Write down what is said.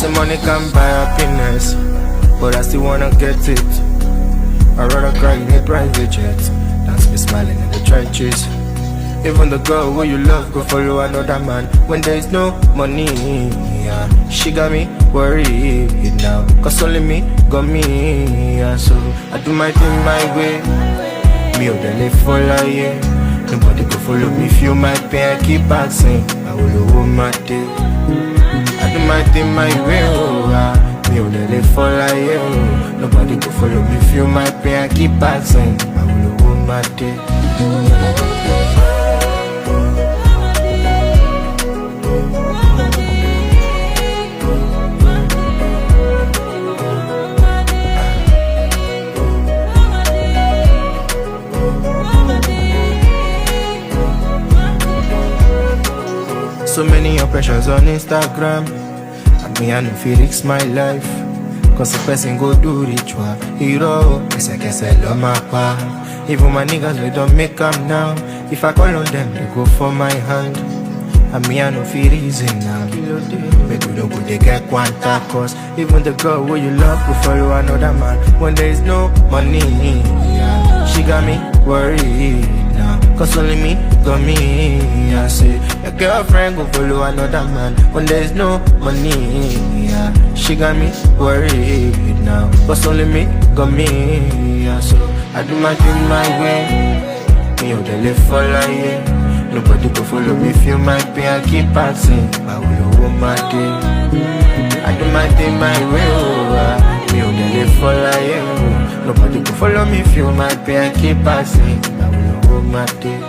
say money can buy happiness, but I still wanna get it. I'd rather cry in a private jet than be smiling in the trenches. Even the girl who you love go follow another man when there is no money. Yeah. She got me worried now, cause only me got me. Yeah. So I do my thing my way. Me or the live for life. Nobody go follow me, feel my pain, I keep asking. I will hold my day. I do my thing my way. Oh, me or the live for life. Oh. Nobody go follow me, feel my pain, I keep asking. I will hold my day. So many oppressions on Instagram, and me I no feel risk my life. Cause the person go do ritual, hero, kese love my pa. Even my niggas they don't make them now. If I call on them, they go for my hand. And me I no feel reason now. Make we don't go they get quanta. Cause even the girl who you love will follow another man when there is no money. Yeah. She got me worried now, cause only me got me. I say your girlfriend go follow another man when there is no money. Yeah. She got me worried now, cause only me got me. I say I do my thing my way. Me out there live for life. Nobody go follow me, feel my pain, I keep asking. I will hold my day. I do my thing my way. Oh, me out there live for life. Nobody go follow me, feel my pain, I keep asking. I will hold my day.